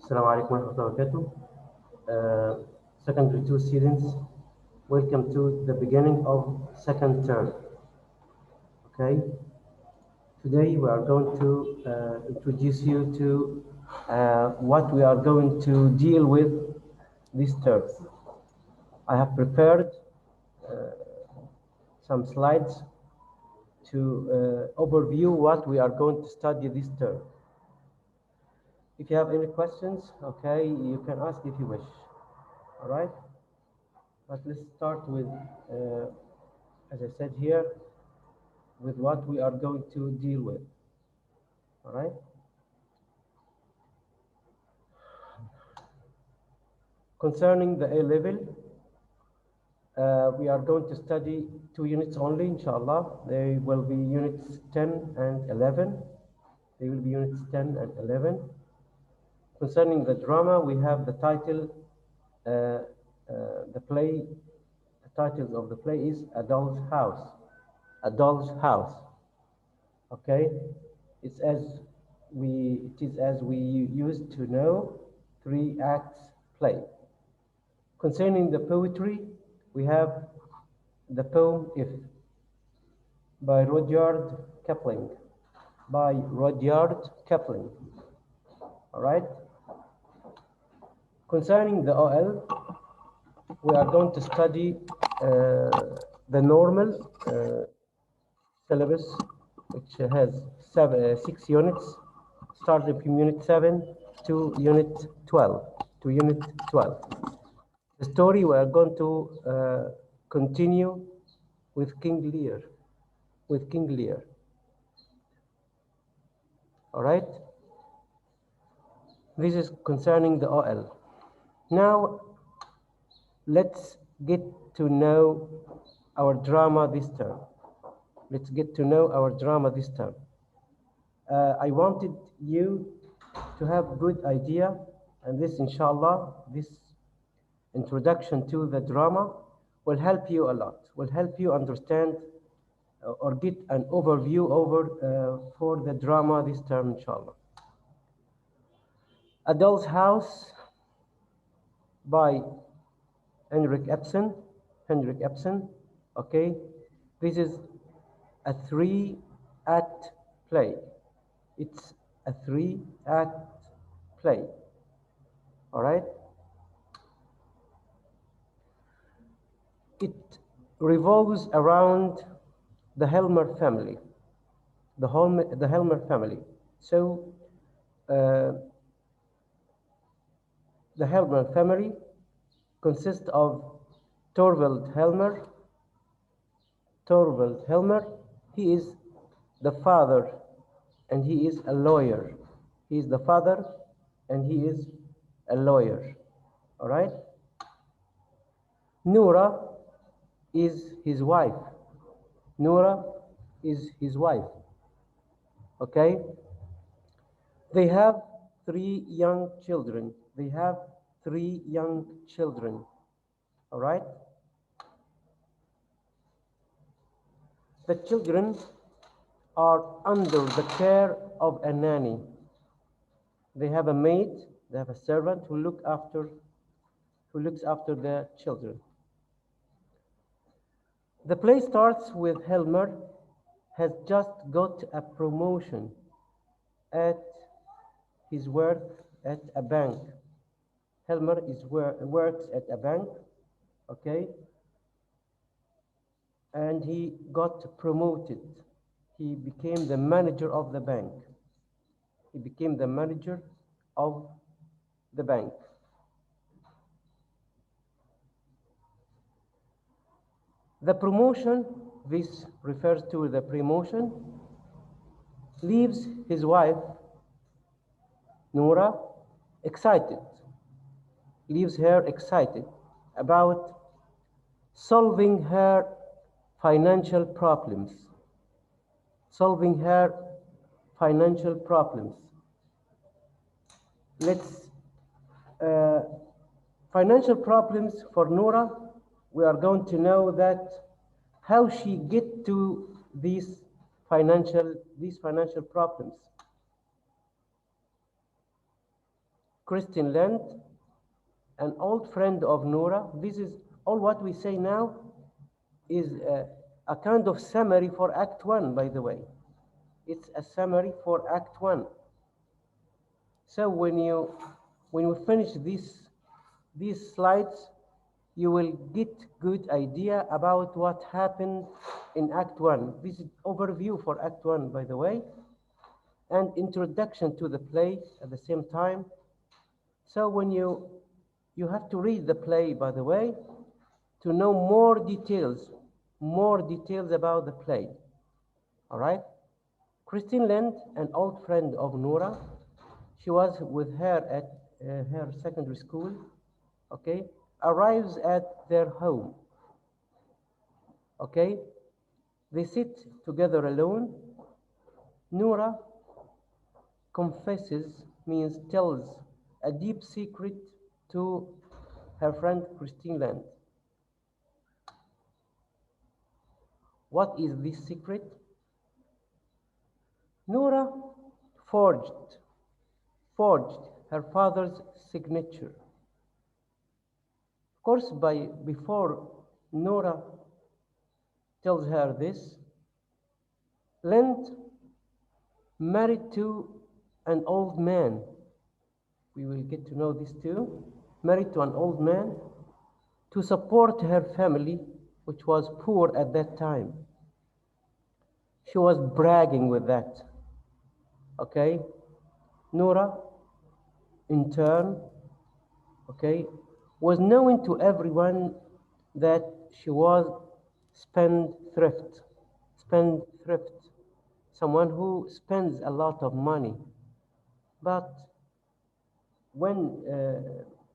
Assalamu alaikum wa rahmatullahi wa barakatuh. Secondary 2 students, welcome to the beginning of second term. Okay, today we are going to introduce you to what we are going to deal with this term. I have prepared some slides to overview what we are going to study this term. If you have any questions, okay, you can ask if you wish. All right, but let's start with, as I said here, with what we are going to deal with. All right. Concerning the A level, we are going to study 2 units only, inshallah. They will be units 10 and 11. They will be units 10 and 11. Concerning the drama, we have the title, the titles of the play is Adult's House. Adult's House. Okay, it is as we used to know, 3 acts play. Concerning the poetry, we have the poem If by Rudyard Kipling. All right. Concerning the OL, we are going to study the normal syllabus, which has 6 units, starting from unit 7 to unit 12. The story we are going to continue with King Lear. All right. This is concerning the OL. Now, let's get to know our drama this term. I wanted you to have good idea, and this, inshallah, this introduction to the drama will help you a lot, will help you understand or get an overview for the drama this term, inshallah. Adult's House by Henrik Ibsen. Okay, this is a 3-act play. It's a 3-act play. All right. It revolves around the Helmer family. The Helmer family. So the Helmer family consists of Torvald Helmer. He is the father and he is a lawyer. All right. Nora is his wife. Okay. They have 3 young children. All right. The children are under the care of a nanny. They have a maid, they have a servant who looks after the children. The play starts with Helmer has just got a promotion at his work at a bank. Helmer works at a bank, okay? And he got promoted. He became the manager of the bank. The promotion, this refers to the promotion, leaves his wife, Nora, excited about solving her financial problems. Financial problems for Nora, we are going to know that how she get to these financial problems. Christine Lent, an old friend of Nora. This is all what we say now is a kind of summary for Act 1, by the way. It's a summary for Act 1. So when you finish these slides, you will get good idea about what happened in Act 1. This is overview for Act 1, by the way, and introduction to the play at the same time. So when you have to read the play, by the way, to know more details about the play. All right? Christine Lent, an old friend of Nora, she was with her at her secondary school, okay, arrives at their home, okay? They sit together alone. Nora confesses, means tells a deep secret to her friend Christine Land. What is this secret? Nora forged her father's signature. Of course, before Nora tells her this, Lent married to an old man. We will get to know this too. Married to an old man to support her family, which was poor at that time. She was bragging with that. Okay? Nora, in turn, okay, was known to everyone that she was spendthrift, someone who spends a lot of money. But when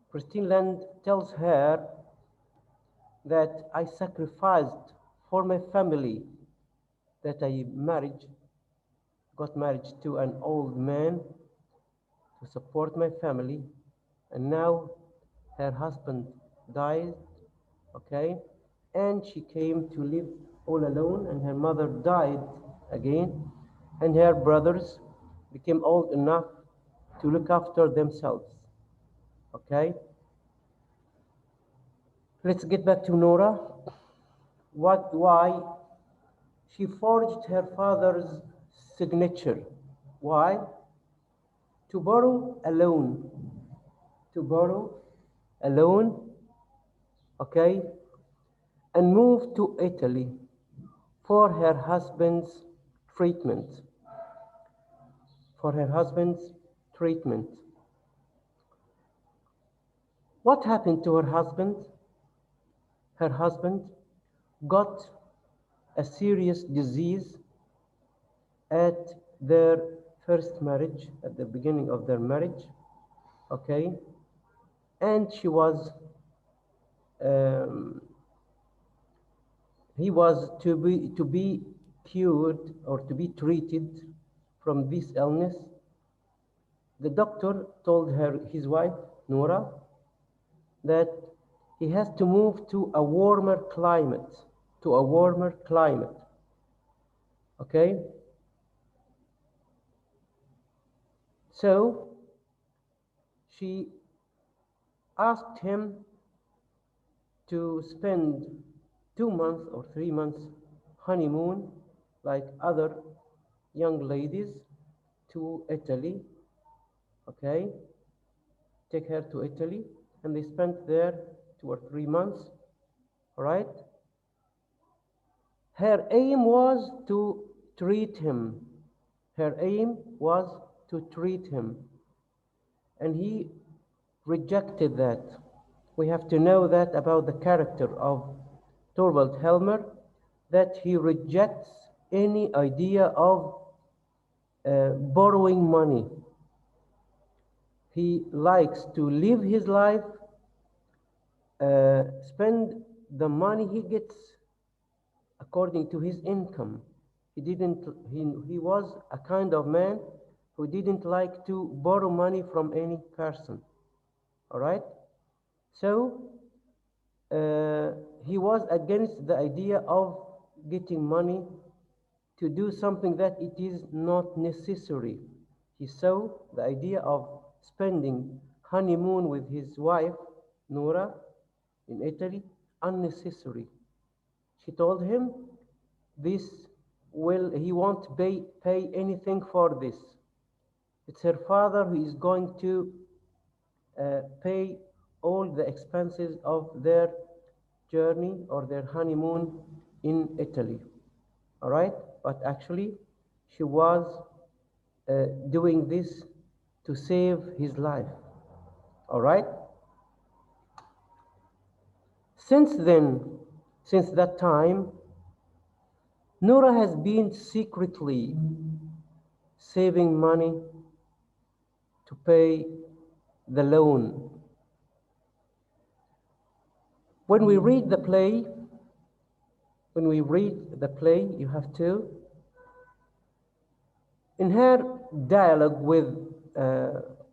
Christine Land tells her that I sacrificed for my family, that I got married to an old man to support my family, and now her husband died, okay, and she came to live all alone, and her mother died again, and her brothers became old enough to look after themselves, okay? Let's get back to Nora. Why she forged her father's signature? Why? To borrow a loan, okay, and move to Italy for her husband's treatment. What happened to her husband? Her husband got a serious disease at their first marriage, at the beginning of their marriage, okay, and he was to be cured or to be treated from this illness. The doctor told his wife Nora that he has to move to a warmer climate, okay? So she asked him to spend 2 months or 3 months honeymoon like other young ladies to Italy, okay? Take her to Italy, and they spent there 2 or 3 months, all right? Her aim was to treat him. And he rejected that. We have to know that about the character of Torvald Helmer, that he rejects any idea of borrowing money. He likes to live his life, spend the money he gets according to his income. He was a kind of man who didn't like to borrow money from any person. All right? So he was against the idea of getting money to do something that it is not necessary. He saw the idea of spending honeymoon with his wife, Nora, in Italy, unnecessary. She told him he won't pay anything for this. It's her father who is going to pay all the expenses of their journey or their honeymoon in Italy. All right? But actually, she was doing this to save his life. All right? Since then, since that time, Nora has been secretly saving money to pay the loan. When we read the play, you have to, in her dialogue with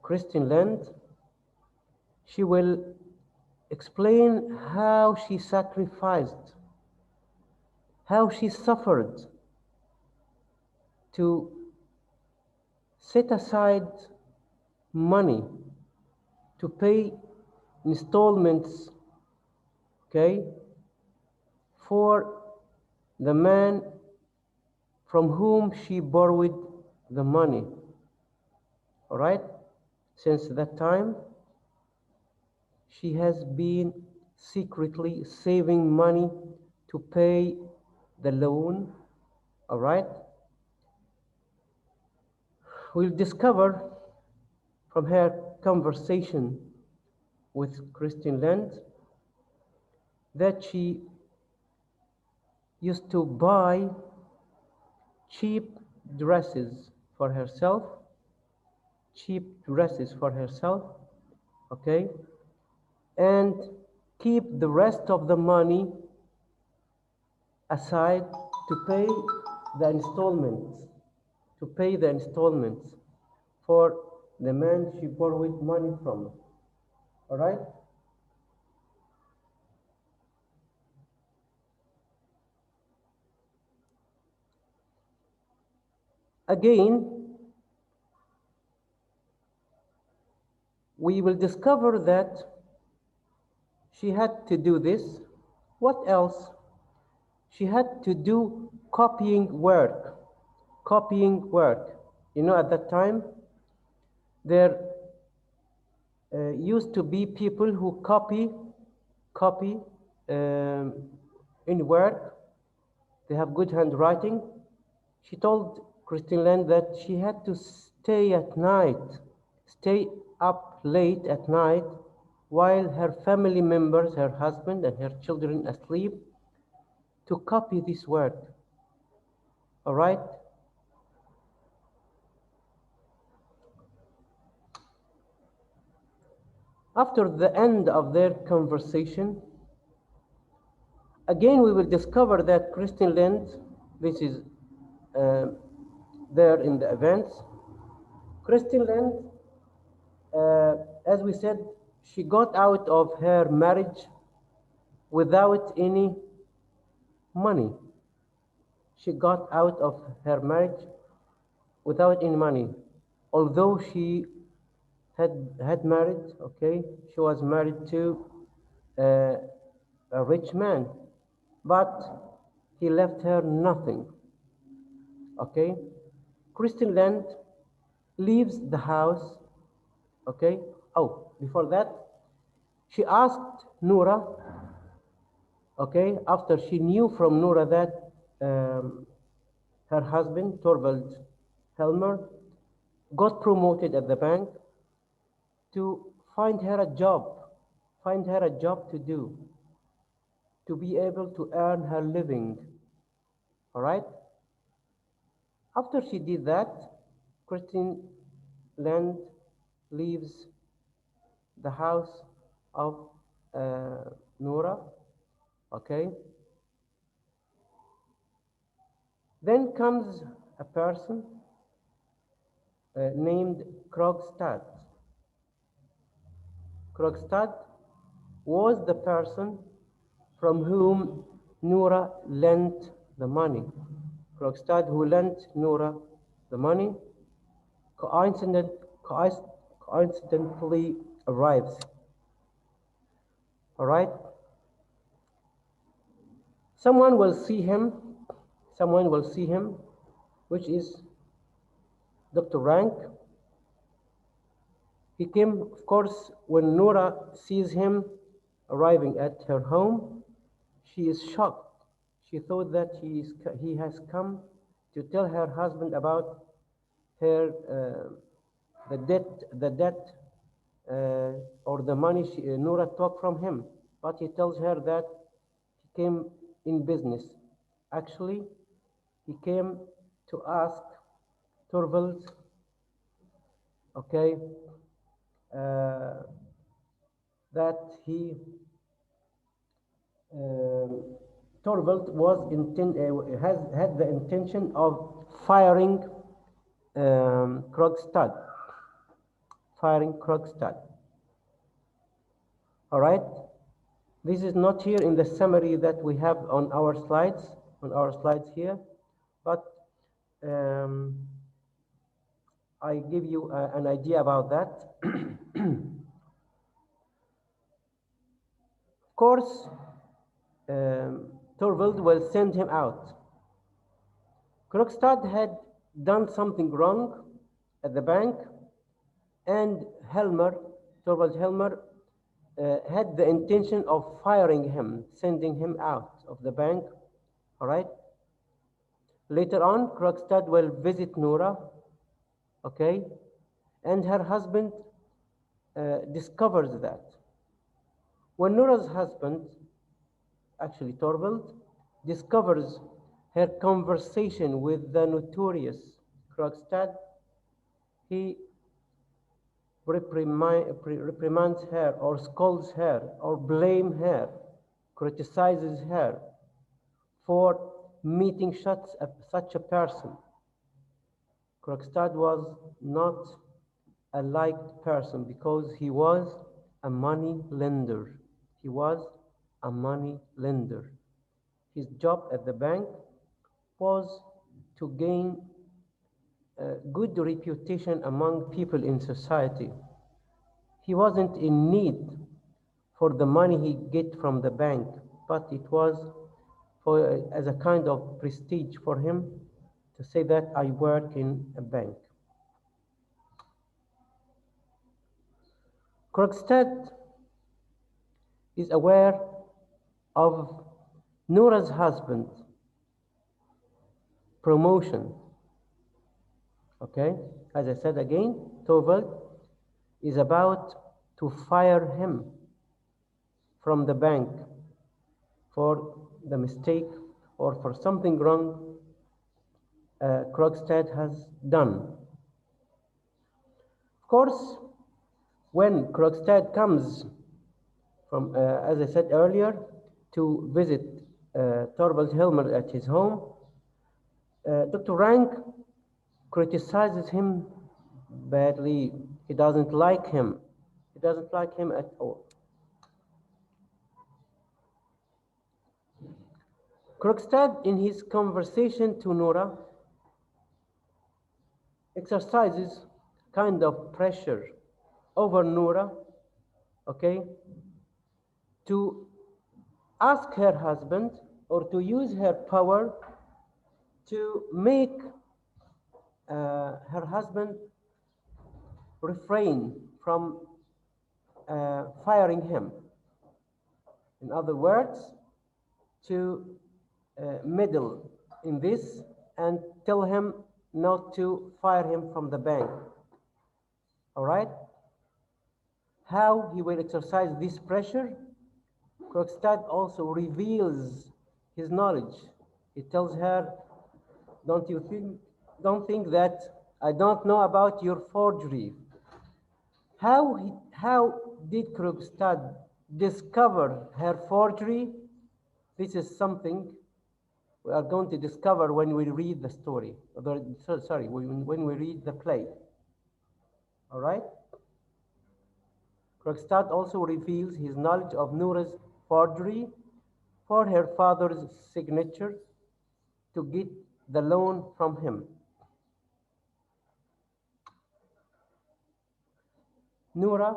Christine Land, she will explain how she sacrificed, how she suffered to set aside money to pay installments, okay, for the man from whom she borrowed the money. All right? Since that time, she has been secretly saving money to pay the loan. All right? We'll discover from her conversation with Christine Land that she used to buy cheap dresses for herself, okay, and keep the rest of the money aside to pay the installments, for the man she borrowed money from. All right? Again, we will discover that she had to do this. What else? She had to do copying work. You know, at that time, there used to be people who copy in work. They have good handwriting. She told Christine Land that she had to stay up late at night while her family members, her husband and her children asleep, to copy this work. All right? After the end of their conversation, again we will discover that Christine Land, this is there in the events, Christine Land, as we said, she got out of her marriage without any money. She got out of her marriage without any money. Although she had married, okay, she was married to a rich man, but he left her nothing, okay? Christine Land leaves the house, okay? Oh, before that, she asked Nora, okay, after she knew from Nora that her husband, Torvald Helmer, got promoted at the bank, to find her a job to do, to be able to earn her living. All right? After she did that, Christine Land leaves the house of Nora, okay? Then comes a person named Krogstad. Krogstad was the person from whom Nora lent the money. Krogstad, who lent Nora the money, incidentally arrives. All right? Someone will see him, which is Dr. Rank. He came, of course, when Nora sees him arriving at her home, she is shocked. She thought that he has come to tell her husband about her the debt or the money Nora took from him. But he tells her that he came in business. Actually, he came to ask Torvalds, okay, that he Torvald had the intention of firing Krogstad. All right. This is not here in the summary that we have on our slides. Here, but I give you an idea about that. Of course, Torvald will send him out. Krogstad had done something wrong at the bank, and Torvald Helmer, had the intention of firing him, sending him out of the bank. All right. Later on, Krogstad will visit Nora, okay, and her husband discovers that. When Nora's husband, actually Torvald, discovers her conversation with the notorious Krogstad, he reprimands her or scolds her or blames her, criticizes her for meeting such a person. Krogstad was not a liked person because he was a money lender. His job at the bank was to gain a good reputation among people in society. He wasn't in need for the money he get from the bank, but it was as a kind of prestige for him to say that I work in a bank. Krogstad is aware of Nora's husband's promotion. Okay, as I said again, Torvald is about to fire him from the bank for the mistake or for something wrong Krogstad has done. Of course, when Krogstad comes from, as I said earlier, to visit Torvald Helmer at his home, Dr. Rank criticizes him badly. He doesn't like him. At all. Krogstad, in his conversation to Nora, exercises kind of pressure over Nora, okay, to ask her husband or to use her power to make her husband refrain from firing him. In other words, to meddle in this and tell him not to fire him from the bank. All right? How he will exercise this pressure? Krogstad also reveals his knowledge. He tells her, don't think that I don't know about your forgery. How did Krogstad discover her forgery? This is something we are going to discover when we read the story. When we read the play. All right? Krogstad also reveals his knowledge of Nora's forgery for her father's signature to get the loan from him. Noura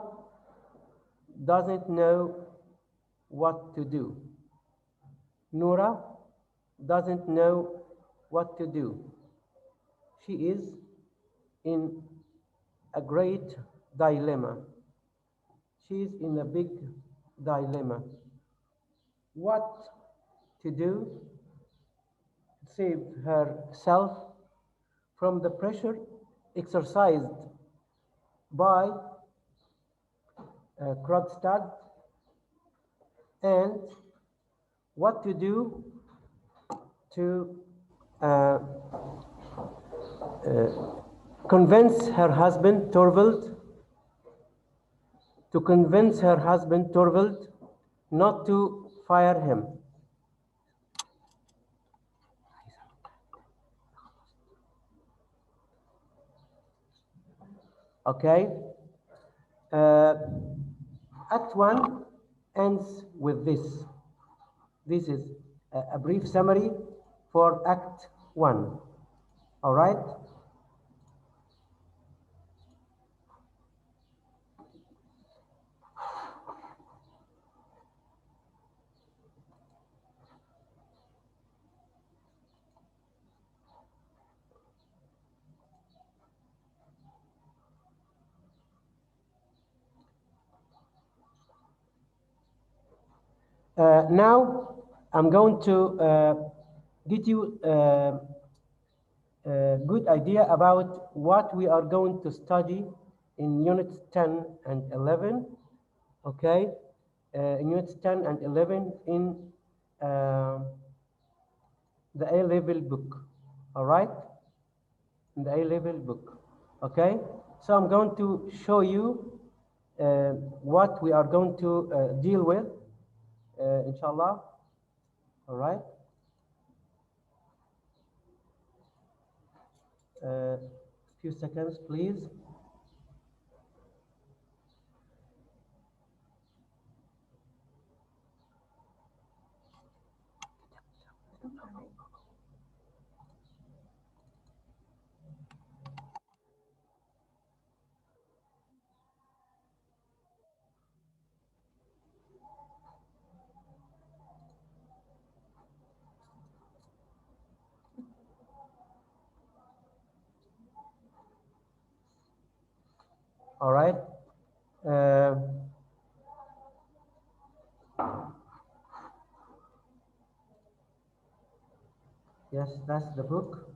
doesn't know what to do. Noura doesn't know what to do. She is in a great dilemma. She is in a big dilemma. What to do to save herself from the pressure exercised by Kratstad, and what to do to uh, convince her husband Torvald not to fire him. Okay. Act 1 ends with this. This is a brief summary for Act 1. All right? Now, I'm going to get you a good idea about what we are going to study in Units 10 and 11, okay? In Units 10 and 11 in the A-level book, all right? In the A-level book, okay? So I'm going to show you what we are going to deal with, inshallah, all right? Few seconds, please. All right. Yes, that's the book.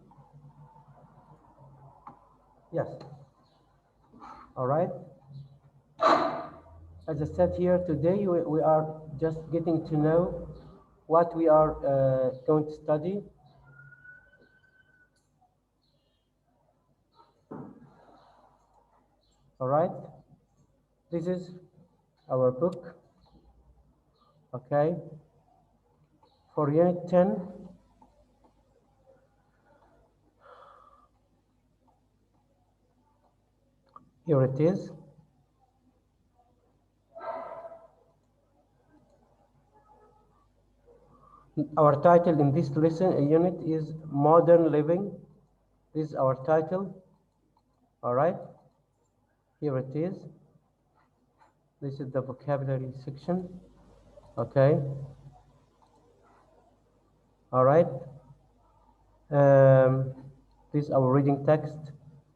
Yes. All right. As I said here today, we are just getting to know what we are going to study. All right. This is our book. Okay. For Unit 10, here it is. Our title in this lesson unit is Modern Living. This is our title. All right. Here it is. This is the vocabulary section. Okay. All right. This is our reading text.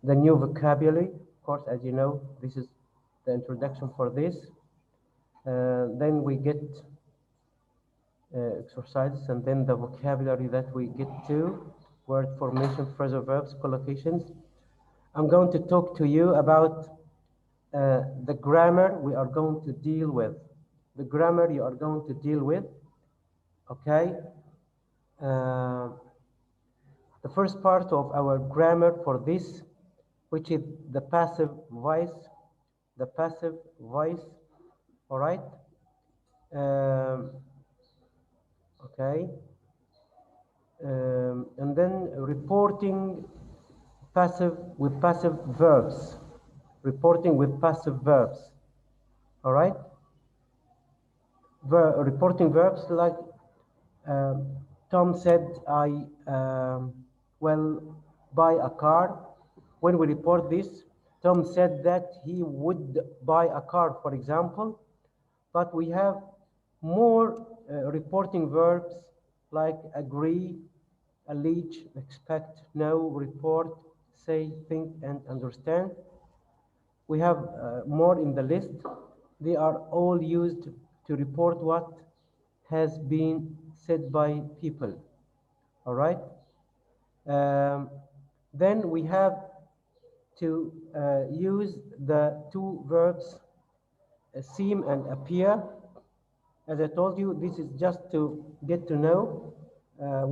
The new vocabulary. Of course, as you know, this is the introduction for this. Then we get exercises, and then the vocabulary that we get to, word formation, phrasal verbs, collocations. I'm going to talk to you about the grammar we are going to deal with. The grammar you are going to deal with, okay? The first part of our grammar for this, which is the passive voice, all right? Okay. And then reporting with passive verbs. Reporting with passive verbs. All right? Reporting verbs like Tom said, I will buy a car. When we report this, Tom said that he would buy a car, for example, but we have more reporting verbs like agree, allege, expect, know, report, say, think, and understand. We have more in the list. They are all used to report what has been said by people. All right? Then we have to use the two verbs seem and appear. As I told you, this is just to get to know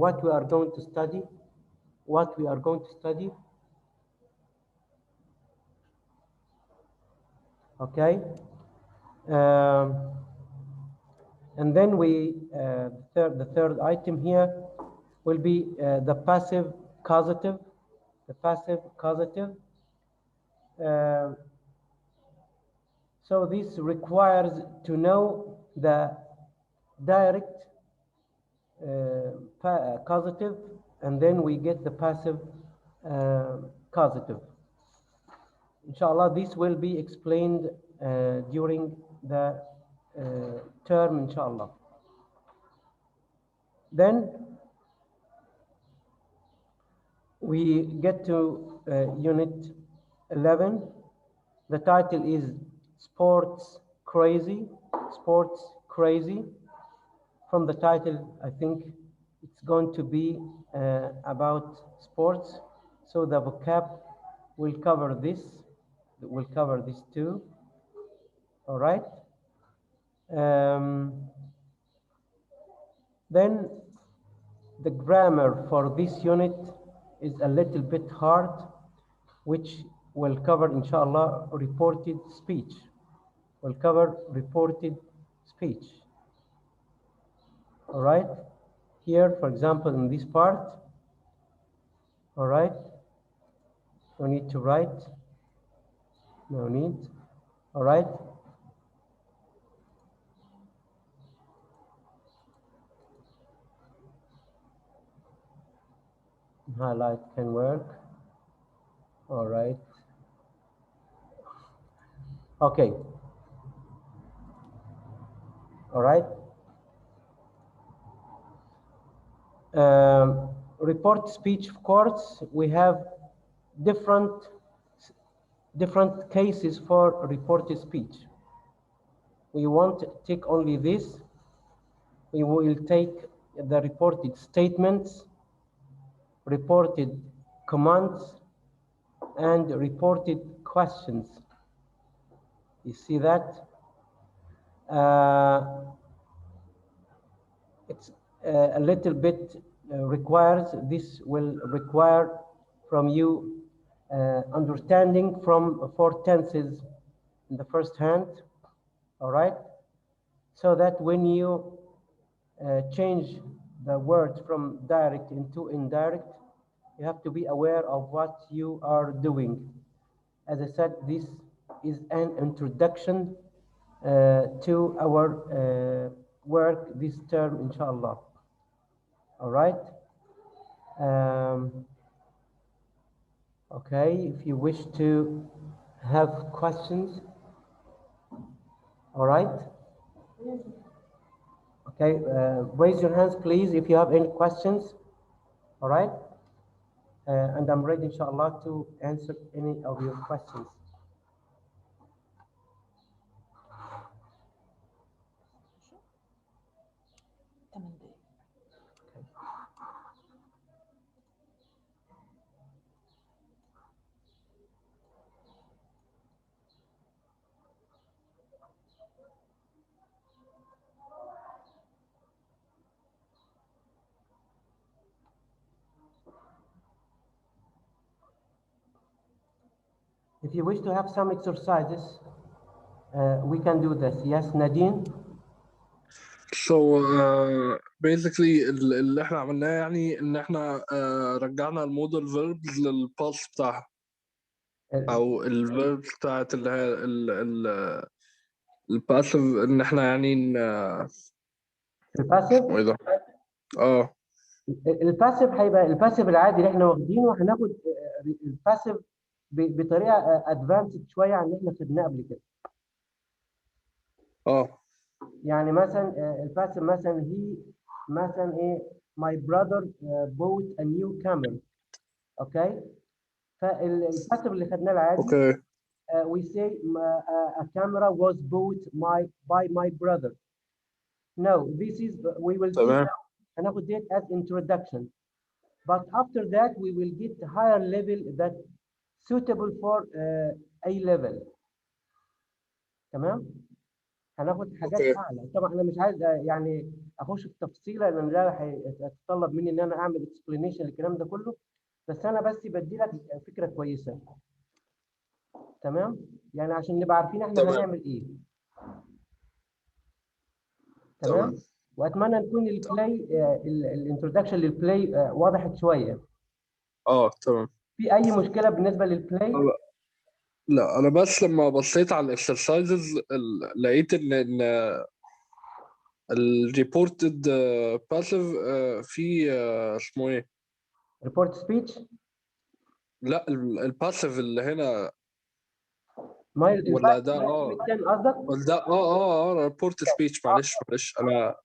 what we are going to study, Okay? And then the third item here will be the passive causative. The passive causative. So this requires to know the direct causative, and then we get the passive causative. Inshallah, this will be explained during the term, inshallah. Then we get to unit 11. The title is Sports Crazy. Sports Crazy. From the title, I think it's going to be about sports. So the vocab will cover this. It will cover this too. All right. Then the grammar for this unit is a little bit hard, which will cover, inshallah, reported speech. Will cover reported speech. All right. Here, for example, in this part, all right, no need to write. No need. All right. Highlight can work. All right. Okay. All right. Report speech, of course, we have different cases for reported speech. We won't take only this. We will take the reported statements, reported commands, and reported questions. You see that? It's a little bit this will require from you understanding from 4 tenses in the first hand, all right? So that when you change the words from direct into indirect, you have to be aware of what you are doing. As I said, this is an introduction to our work this term, inshallah. All right. Okay, if you wish to have questions. All right. Okay, raise your hands, please, if you have any questions. All right. And I'm ready, inshallah, to answer any of your questions. If you wish to have some exercises, we can do this. Yes, Nadine? So basically اللي احنا عملناه يعني ان احنا رجعنا المودل فيربز للباس بتاعها او الفيربز بتاعت اللي هي الباسيف ان احنا يعني الباسيف؟ ايه ده؟ الباسيف هيبقى الباسيف العادي اللي احنا واخدينه، هناخد الباسيف بطريقه ادفانسد شويه عن اللي احنا خدناه قبل كده. يعني مثلا الباسيف مثلا هي مثلا ايه my brother bought a new camera. اوكي. فالباسيف اللي خدناه العادي we say a camera was bought by my brother. No, this is we will see now. هناخد ديت as introduction. But after that we will get higher level that suitable for A level. تمام؟ هناخد حاجات اعلى. طبعا انا مش عايز يعني اخش في تفصيله لان ده هيتطلب مني ان انا اعمل اكسبلانيشن للكلام ده كله، بس انا بس بدي لك فكره كويسه. تمام؟ يعني عشان نبقى عارفين احنا هنعمل ايه. تمام؟ واتمنى نكون البلاي الانترودكشن للبلاي وضحت شويه. تمام. في اي مشكله بالنسبه للبلاي؟ لا، انا بس لما بصيت على الاكسرسايزز لقيت ان الريبورتد باسيف في اسمه ايه؟ ريبورت سبيتش؟ لا، الباسيف اللي هنا ما ولا ده قصدك؟ ده ريبورت سبيتش. معلش انا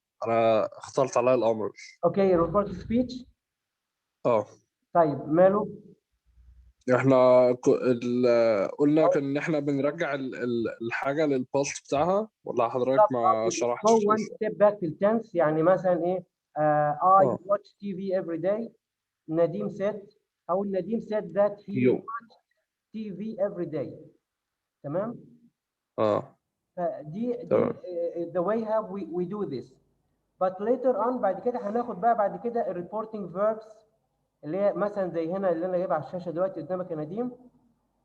اختلط عليا الامر. اوكي، ريبورت سبيتش. طيب ماله؟ احنا قلنا ان احنا بنرجع الحاجه للباست بتاعها، ولا حضرتك ما شرحتش؟ go one step back في التنس. يعني مثلا ايه I watch TV every day. نديم said او نديم said that he watched TV every day. تمام؟ فدي the way how we do this. But later on بعد كده هناخد بقى بعد كده reporting verbs اللي هي مثلا زي هنا اللي انا جايبها على الشاشه دلوقتي قدامك يا نديم،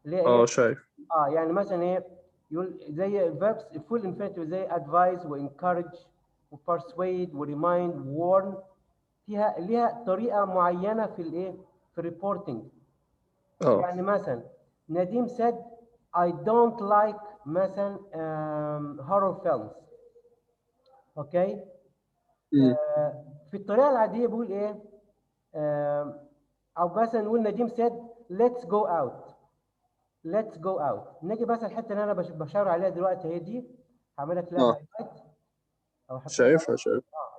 اللي هي ايه؟ شايف. يعني مثلا ايه يقول زي verbs full infinitive زي advise و encourage و persuade و remind و warn. ليها طريقه معينه في الايه؟ في الريبورتنج. يعني مثلا نديم said I don't like مثلا horror films. اوكي. في الطريقه العاديه بيقول ايه؟ او مثلا نقول نديم said let's go out. let's go out. نيجي بس الحته اللي انا بشاور عليها دلوقتي هي دي. هعمل لك لها هايلايت او شايفها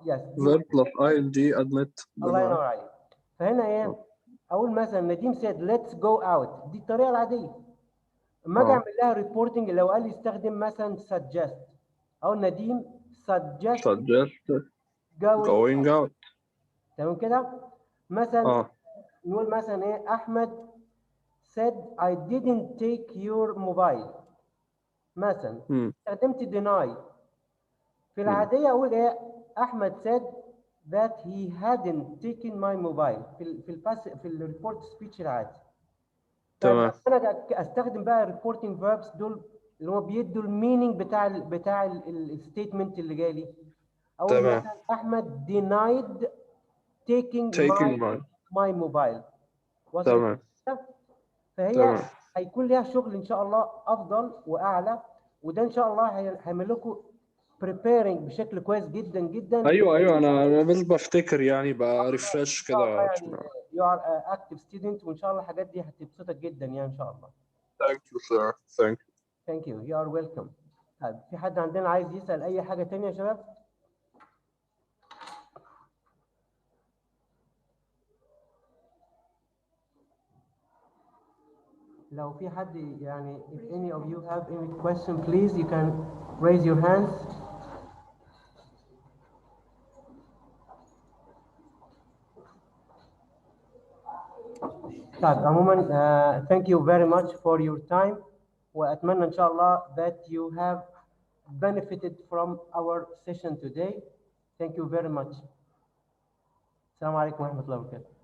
يس verb plus ing admit. الله ينور عليك. فهنا ايه؟ اقول مثلا نديم said let's go out. دي الطريقه العاديه. اما اجي اعمل لها ريبورتنج لو قال لي استخدم مثلا suggest او نديم suggest going out. تمام كده. مثلا نقول مثلا ايه احمد said I didn't take your mobile. مثلا استخدمت deny. في العاديه اقول ايه احمد said that he hadn't taken my mobile في الريبورت سبيتش العادي. طيب انا استخدم بقى الريبورتنج فيربس دول اللي هو بيدوا المينينج بتاع الستيتمنت اللي جاي لي. اقول مثلا احمد denied taking my mobile. وصلت؟ فهي هيكون ليها شغل ان شاء الله افضل واعلى، وده ان شاء الله هيعمل لكم preparing بشكل كويس جدا جدا. ايوه انا بس بفتكر يعني بقى ريفرش كده. يعني you are an active student وان شاء الله الحاجات دي هتبسطك جدا يعني ان شاء الله. Thank you sir. Thank you. You are welcome. طيب في حد عندنا عايز يسأل اي حاجة تانية يا شباب؟ لو في حد يعني if any of you have any question please you can raise your hands. طيب عموما thank you very much for your time وأتمنى إن شاء الله that you have benefited from our session today. Thank you very much. السلام عليكم ورحمة الله وبركاته.